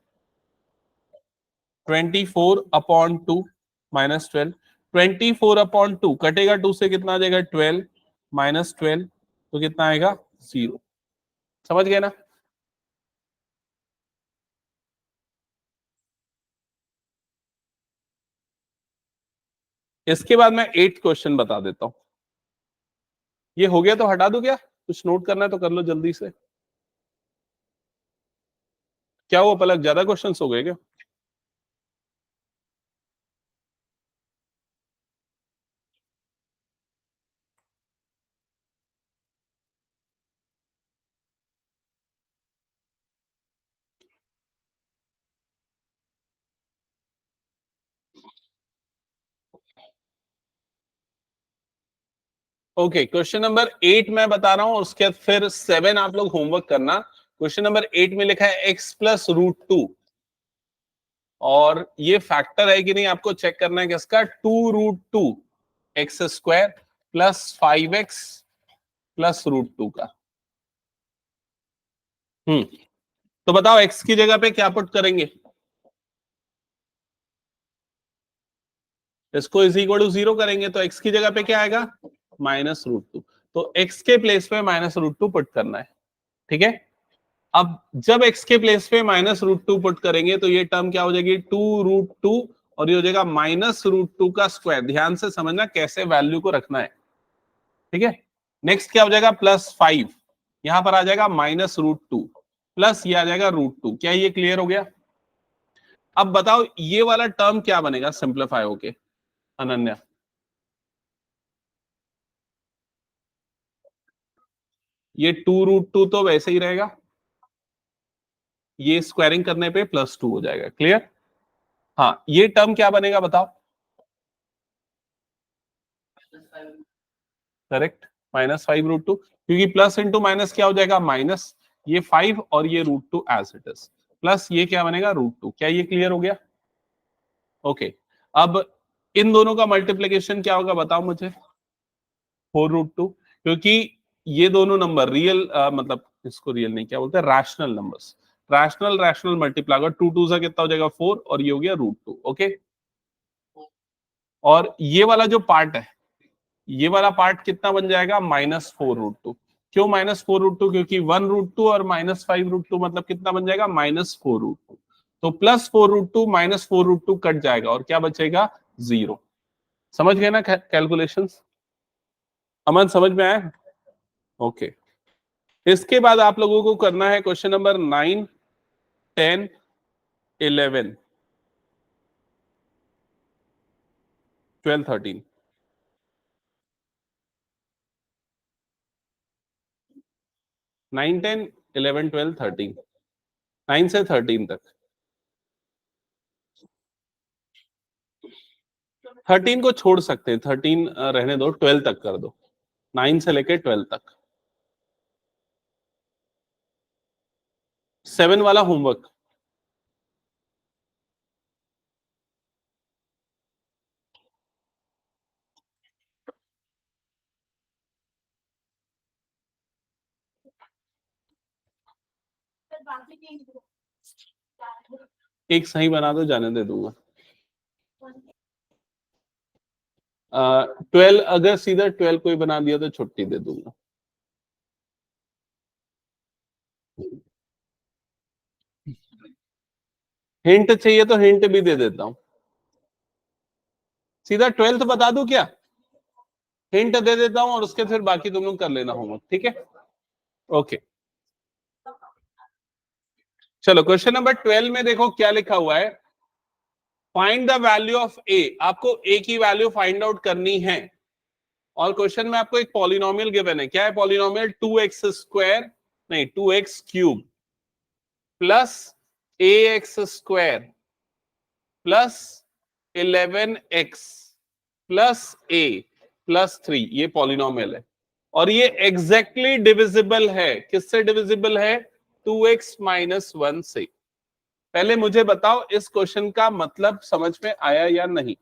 24/2 -12। 24/2 कटेगा 2 से, कितना आ जाएगा 12, -12, तो कितना आएगा 0। समझ गए ना। इसके बाद मैं 8th क्वेश्चन बता देता हूं। ये हो गया तो हटा दो, क्या कुछ नोट करना है तो कर लो जल्दी से। क्या वो पलक ज्यादा क्वेश्चंस हो गए क्या? ओके, क्वेश्चन नंबर 8 मैं बता रहा हूं, उसके बाद फिर 7 आप लोग होमवर्क करना। क्वेश्चन नंबर 8 में लिखा है x+√2, और ये फैक्टर है कि नहीं आपको चेक करना है किसका, 2√2 x² + 5x +√2 का। तो बताओ x की जगह पे क्या पुट करेंगे? इसको = 0 करेंगे तो x की जगह पे क्या आएगा -√2, तो x के प्लेस पे -√2 पुट करना है। ठीक है। अब जब x के प्लेस पे -√2 पुट करेंगे तो ये टर्म क्या हो जाएगी 2√2, और ये हो जाएगा -√2 का स्क्वायर। ध्यान से समझना कैसे वैल्यू को रखना है। ठीक है। नेक्स्ट क्या हो जाएगा +5, यहां पर आ जाएगा -√2, प्लस ये आ जाएगा √2। क्या ये क्लियर हो गया? अब बताओ ये वाला टर्म क्या बनेगा सिंप्लीफाई होके अनन्या? ये 2√2 तो वैसे ही रहेगा, ये स्क्वायरिंग करने पे +2 हो जाएगा। क्लियर। हाँ, ये टर्म क्या बनेगा बताओ? करेक्ट, -5√2, क्योंकि प्लस इंटू माइनस क्या हो जाएगा माइनस, ये 5 और ये √2 एज इट इज, प्लस ये क्या बनेगा √2। क्या ये क्लियर हो गया? ओके। अब इन दोनों का मल्टीप्लीकेशन क्या होगा बताओ मुझे? 4√2, क्योंकि ये दोनों नंबर रियल मतलब इसको रियल नहीं क्या बोलते हैं, rational numbers. Rational rational multiply होगा, 2 2 सा कितना हो जाएगा 4, और ये हो गया √2। ओके। और ये वाला जो पार्ट है, ये वाला पार्ट कितना बन जाएगा -4√2। क्यों -4√2? क्योंकि 1√2 और -5√2 मतलब कितना बन जाएगा -4√2। तो +4√2 -4√2 कट जाएगा और क्या बचेगा 0। समझ गए ना कैलकुलेशंस? अमन समझ में आया? ओके। इसके बाद आप लोगों को करना है क्वेश्चन नंबर 9 10 11 12 13। 9 10 11, 12, 13, 9 से 13 तक। 13 को छोड़ सकते हैं, 13 रहने दो, 12 तक कर दो, 9 से लेके 12 तक। 7 वाला होमवर्क एक सही बना दो, जाने दे दूंगा। 12 अगर सीधा 12 कोई बना दिया तो छुट्टी दे दूंगा। हिंट चाहिए तो हिंट भी दे देता हूं, सीधा 12th बता दूं क्या? हिंट दे देता हूं और उसके फिर बाकी तुम लोग कर लेना होमवर्क, ठीक है? ओके, चलो क्वेश्चन नंबर 12 में देखो क्या लिखा हुआ है। फाइंड द वैल्यू ऑफ ए। आपको ए की वैल्यू फाइंड आउट करनी है और क्वेश्चन में आपको एक पॉलिनोमियल गिवन है। क्या है पॉलिनोमियल? 2x स्क्वायर नहीं 2x cube plus ax square plus 11x plus a plus 3, ये पॉलिनोमियल है और ये एग्जैक्टली डिविजिबल है। किससे डिविजिबल है? 2x माइनस 1 से। पहले मुझे बताओ इस क्वेश्चन का मतलब समझ में आया या नहीं?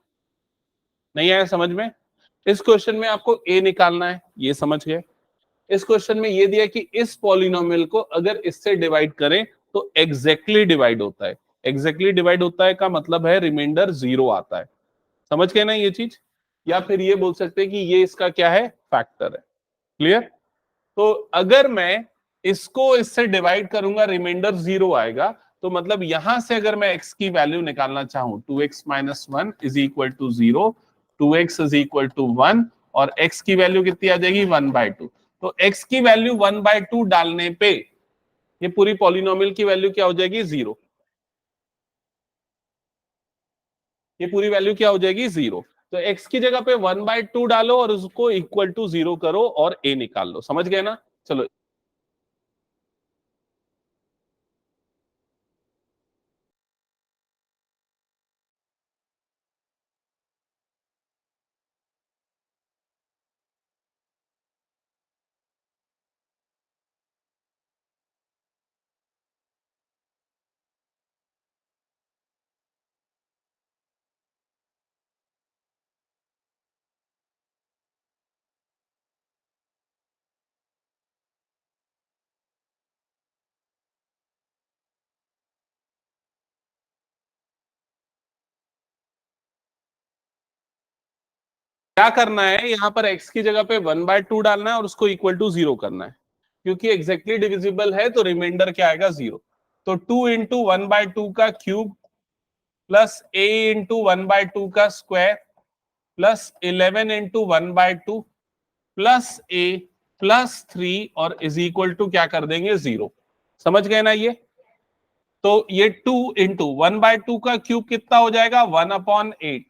नहीं आया समझ में? इस क्वेश्चन में आपको a निकालना है, ये समझ गए। इस क्वेश्चन में ये दिया कि इस पॉलिनोमियल को अगर इससे डिवाइड करें तो एग्जैक्टली डिवाइड होता है। एग्जैक्टली डिवाइड होता है का मतलब है रिमाइंडर 0 आता है। समझ गए ना ये चीज? या फिर ये बोल सकते हैं कि ये इसका क्या है? फैक्टर है। क्लियर? तो अगर मैं इसको इससे डिवाइड करूंगा रिमाइंडर 0 आएगा, तो मतलब यहां से अगर मैं x की वैल्यू निकालना चाहूं 2x minus 1 is equal to 0, 2x is equal to 1 और x की वैल्यू कितनी आ जाएगी? 1/2। तो x की वैल्यू 1/2 डालने पे ये पूरी पॉलिनोमियल की वैल्यू क्या हो जाएगी? 0। ये पूरी वैल्यू क्या हो जाएगी? 0। तो x की जगह पे 1/2 डालो और उसको इक्वल टू 0 करो और a निकाल लो। समझ गए ना? चलो क्या करना है, यहां पर x की जगह पे 1/2 डालना है और उसको इक्वल टू 0 करना है। क्योंकि एग्जैक्टली डिविजिबल है तो रिमाइंडर क्या आएगा? 0। तो 2 इंटू 1/2 का क्यूब प्लस a इंटू 1/2 का square plus 11 into 1/2 plus a plus 3 और इज इक्वल टू क्या कर देंगे? 0। समझ गए ना ये? तो ये 2 इंटू 1/2 का क्यूब कितना हो जाएगा? 1/8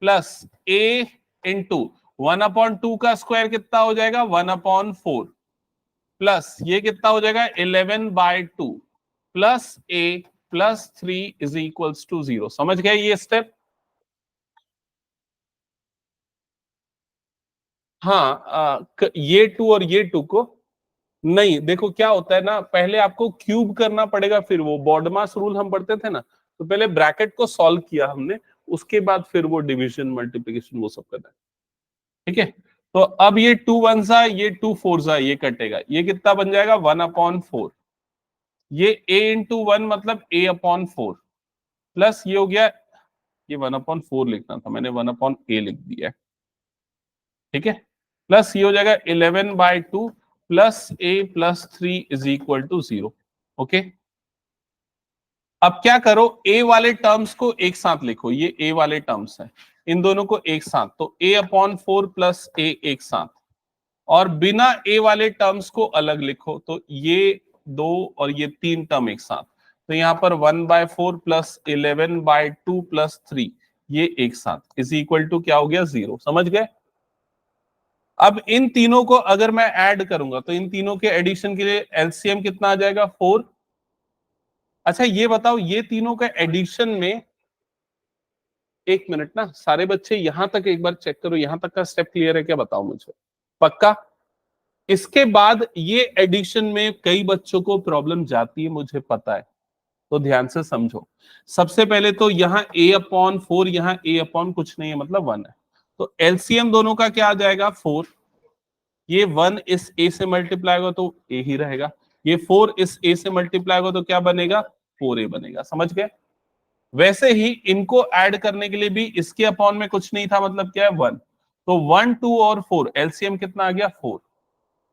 प्लस a इंटू 1/2 का स्क्वायर कितना हो जाएगा? 1/4 प्लस ये कितना हो जाएगा? 11/2 plus a plus 3 is equals to 0। समझ गए ये स्टेप? हाँ ये 2 और ये 2 को नहीं, देखो क्या होता है ना, पहले आपको क्यूब करना पड़ेगा, फिर वो बॉडमास रूल हम पढ़ते थे ना, तो पहले ब्रैकेट को सॉल्व किया हमने, उसके बाद फिर वो डिवीजन मल्टीप्लिकेशन वो सब करना है। ठीक है? तो अब ये 2 1 ये 2 4 ये कटेगा, ये कितना बन जाएगा? 1/4। ये a इंटू 1 मतलब a/4 प्लस ये हो गया, ये 1/4 लिखना था, मैंने 1/a लिख दिया है। ठीक है? प्लस ये हो जाएगा 11/2 plus a plus 3 is equal to 0। Okay, अब क्या करो, a वाले टर्म्स को एक साथ लिखो, ये a वाले टर्म्स हैं, इन दोनों को एक साथ, तो a/4 प्लस a एक साथ, और बिना a वाले टर्म्स को अलग लिखो, तो ये 2 और ये 3 टर्म एक साथ, तो यहां पर 1/4 प्लस 11/2 प्लस 3 ये एक साथ इज इक्वल टू क्या हो गया? 0। समझ गए? अब इन तीनों को अगर मैं ऐड करूंगा तो इन तीनों के एडिशन के लिए एलसीएम कितना आ जाएगा 4। अच्छा ये बताओ, ये तीनों का एडिशन में, एक मिनट ना, सारे बच्चे यहां तक एक बार चेक करो, यहां तक का स्टेप क्लियर है क्या, बताओ मुझे, पक्का? इसके बाद ये एडिशन में कई बच्चों को प्रॉब्लम जाती है, मुझे पता है, तो ध्यान से समझो। सबसे पहले तो यहाँ a/4, यहाँ a/ कुछ नहीं है, मतलब 1 है, तो एलसीएम दोनों का क्या आ जाएगा 4। ये 1 इस a से मल्टीप्लाई होगा तो a ही रहेगा, ये 4 इस a से मल्टीप्लाई होगा तो क्या बनेगा 4a बनेगा, समझ गए? वैसे ही इनको ऐड करने के लिए भी इसके अपॉन में कुछ नहीं था, मतलब क्या है 1, तो 1 2 और 4 एलसीएम कितना आ गया 4,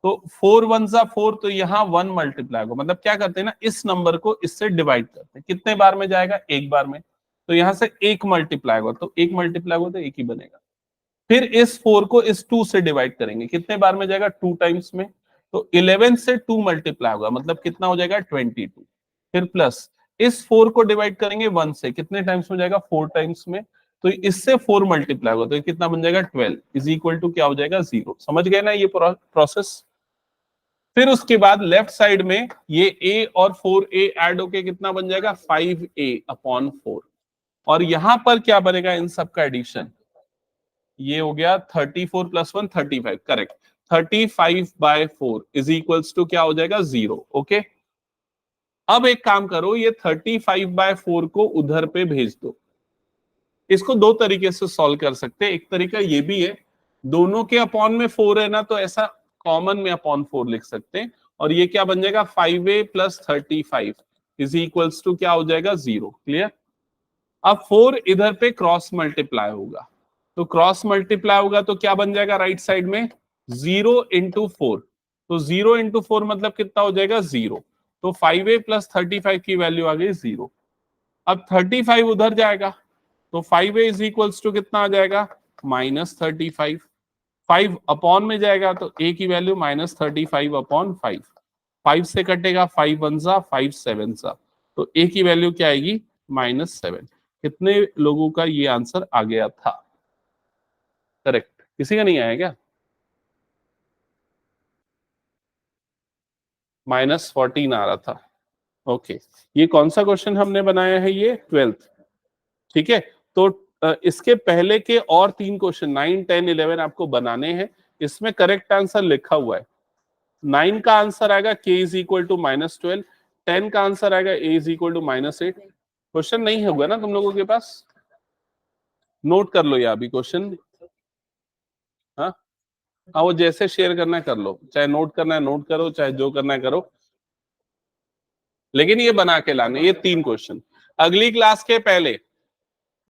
तो 4 1 जा 4, तो यहाँ 1 मल्टीप्लाई होगा, मतलब क्या करते हैं ना, इस नंबर को इससे डिवाइड करते हैं, कितने बार में जाएगा, एक बार में, तो यहाँ से 1 मल्टीप्लाई होगा, तो 1 मल्टीप्लाई होगा तो 1 ही बनेगा। फिर इस 4 को इस 2 से डिवाइड करेंगे, कितने बार में जाएगा 2 टाइम्स में, तो 11 से 2 मल्टीप्लाई होगा, मतलब कितना हो जाएगा 22। फिर प्लस इस 4 को डिवाइड करेंगे 1 से, कितने टाइम्स में जाएगा 4 टाइम्स में, तो इससे 4 मल्टीप्लाई होगा तो कितना बन जाएगा 12 इज इक्वल टू क्या हो जाएगा 0। समझ गए ना ये प्रोसेस? फिर उसके बाद लेफ्ट साइड में ये a और 4a ऐड होके कितना बन जाएगा 5a/4, और यहां पर क्या बनेगा इन सब का एडिशन, ये हो गया 34 + 1 35, करेक्ट, 35/4 इज इक्वल्स टू क्या हो जाएगा 0। ओके, अब एक काम करो, ये 35/4 को उधर पे भेज दो। इसको दो तरीके से सॉल्व कर सकते हैं, एक तरीका ये भी है, दोनों के अपॉन में 4 है ना, तो ऐसा कॉमन में अपॉन 4 लिख सकते हैं, और ये क्या बन जाएगा 5a + 35 इज इक्वल्स टू क्या हो जाएगा 0। क्लियर? अब 4 इधर पे क्रॉस मल्टीप्लाई होगा, तो क्रॉस मल्टीप्लाई होगा तो क्या बन जाएगा राइट साइड में 0 × 4, तो 0 × 4 मतलब कितना हो जाएगा 0, तो 5a + 35 की वैल्यू आ गई 0। अब 35 उधर जाएगा तो 5a इज इक्वल्स टू कितना आ जाएगा -35, 5 अपॉन में जाएगा तो a की वैल्यू -35/5, 5 से कटेगा 5 1 जा 5 7 जा, तो a की वैल्यू क्या आएगी -7। कितने लोगों का ये आंसर आ गया था करेक्ट? किसी का नहीं आया क्या? -14 आ रहा था। ओके, ये कौन सा क्वेश्चन हमने बनाया है, ये 12th। ठीक है, तो इसके पहले के और 3 क्वेश्चन 9 10 11 आपको बनाने हैं, इसमें करेक्ट आंसर लिखा हुआ है। 9 का आंसर आएगा k = -12, 10 का आंसर आएगा a = -8। क्वेश्चन नहीं होगा ना तुम लोगों के पास? नोट कर लो या अभी क्वेश्चन, हाँ हाँ, वो जैसे शेयर करना है कर लो, चाहे नोट करना है नोट करो, चाहे जो करना है करो, लेकिन ये बना के लाने ये 3 क्वेश्चन। अगली क्लास के पहले